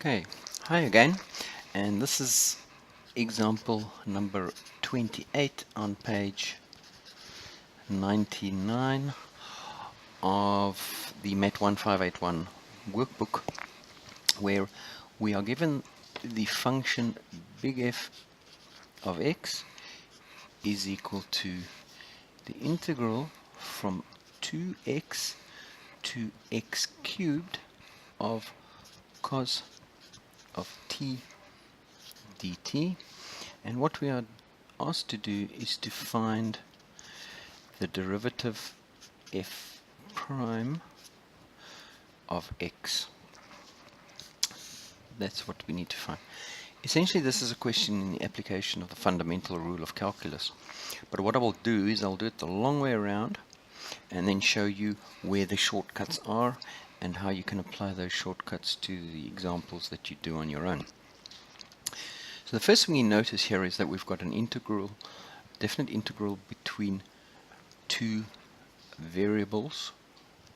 Okay, hi again, and this is example number 28 on page 99 of the MAT1581 workbook, where we are given the function big F of x is equal to the integral from 2x to x cubed of cos of t dt, and what we are asked to do is to find the derivative f prime of x. That's what we need to find. Essentially, this is a question in the application of the fundamental rule of calculus, but what I will do is I'll do it the long way around and then show you where the shortcuts are and how you can apply those shortcuts to the examples that you do on your own. So the first thing you notice here is that we've got an integral, definite integral between two variables,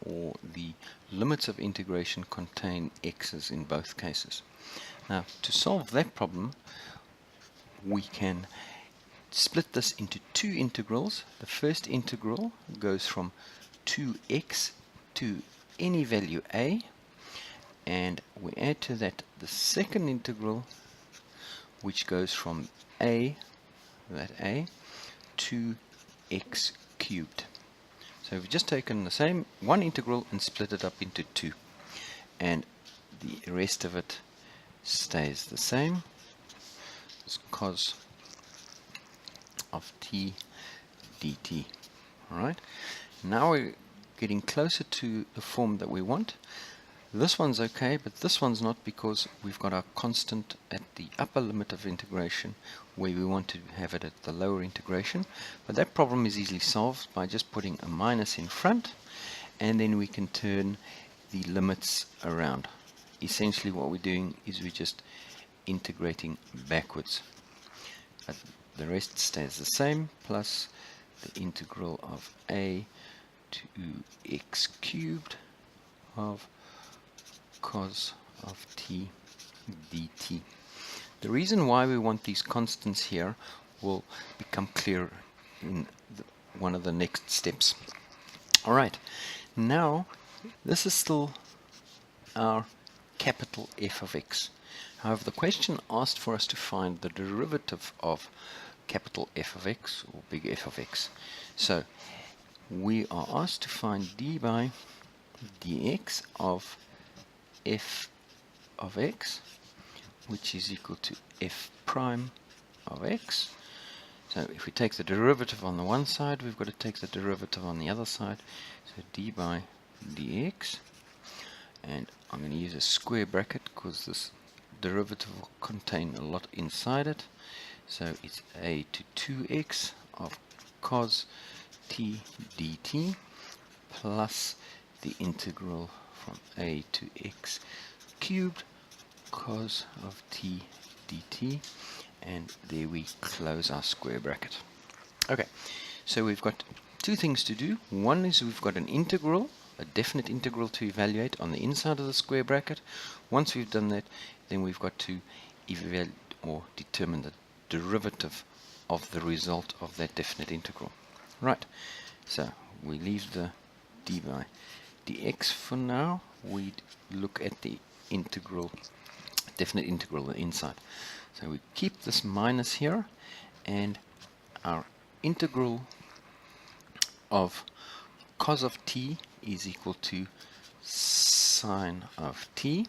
or the limits of integration contain x's in both cases. Now, to solve that problem, we can split this into two integrals. The first integral goes from 2x to any value a, and we add to that the second integral, which goes from a, that a, to x cubed. So we've just taken the same one integral and split it up into two, and the rest of it stays the same. It's cos of t dt. Alright, now we're getting closer to the form that we want. This one's okay, but this one's not, because we've got our constant at the upper limit of integration where we want to have it at the lower integration. But that problem is easily solved by just putting a minus in front, and then we can turn the limits around. Essentially what we're doing is we're just integrating backwards. But the rest stays the same, plus the integral of a to x cubed of cos of t dt. The reason why we want these constants here will become clear in one of the next steps. Alright, now this is still our capital F of x. However, the question asked for us to find the derivative of capital F of x, or big F of x. So we are asked to find d by dx of f of x, which is equal to f prime of x. So if we take the derivative on the one side, we've got to take the derivative on the other side. So d by dx, and I'm going to use a square bracket because this derivative will contain a lot inside it. So it's a to 2x of cos t dt plus the integral from a to x cubed cos of t dt, and there we close our square bracket. Okay, so we've got two things to do. One is we've got an integral, a definite integral to evaluate on the inside of the square bracket. Once we've done that, then we've got to evaluate or determine the derivative of the result of that definite integral. Right, so we leave the d by dx for now. We look at the integral, definite integral on the inside. So we keep this minus here, and our integral of cos of t is equal to sine of t,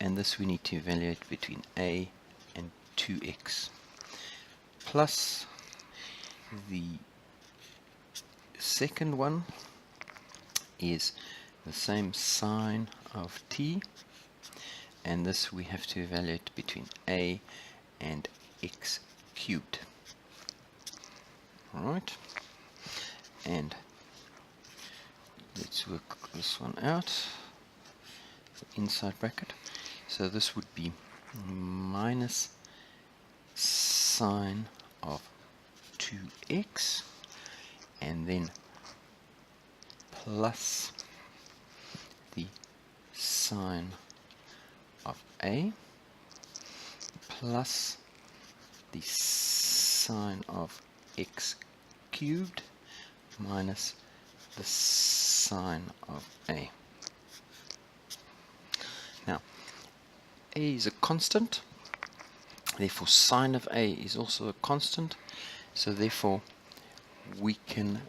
and this we need to evaluate between a and 2x, plus the second one is the same sine of t, and this we have to evaluate between a and x cubed. Alright, and let's work this one out, the inside bracket. So this would be minus sine of 2x, and then plus the sine of a plus the sine of x cubed minus the sine of a. Now, a is a constant, therefore sine of a is also a constant, so therefore we can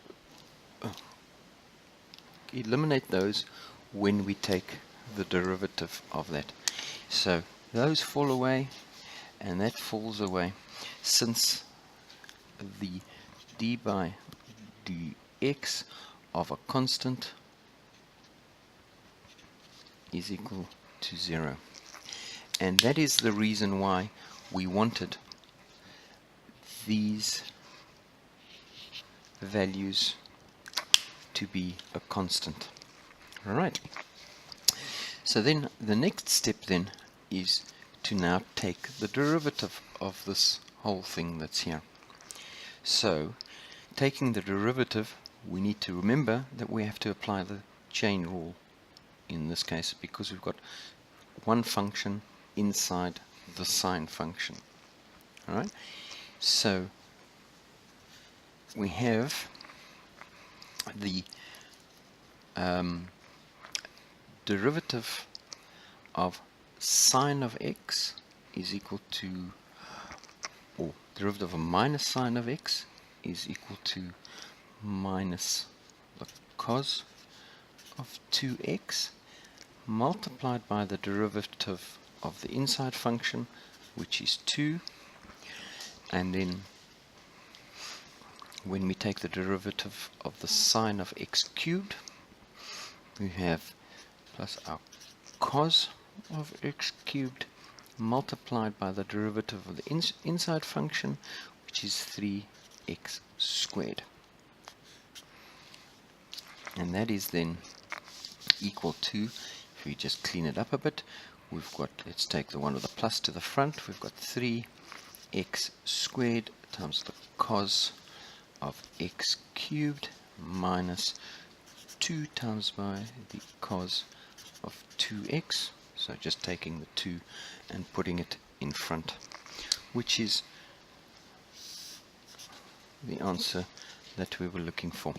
eliminate those when we take the derivative of that. So those fall away and that falls away, since the d by dx of a constant is equal to 0. And that is the reason why we wanted these values to be a constant. Alright, so then the next step then is to now take the derivative of this whole thing that's here. So taking the derivative, we need to remember that we have to apply the chain rule in this case, because we've got one function inside the sine function. Alright, so we have the derivative of sine of x is equal to, or derivative of minus sine of x is equal to minus the cos of 2x multiplied by the derivative of the inside function, which is 2, and then when we take the derivative of the sine of x cubed, we have plus our cos of x cubed multiplied by the derivative of the inside function, which is 3x squared. And that is then equal to, if we just clean it up a bit, we've got, let's take the one with the plus to the front, we've got 3x squared times the cos of x cubed minus 2 times by the cos of 2x, so just taking the 2 and putting it in front, which is the answer that we were looking for.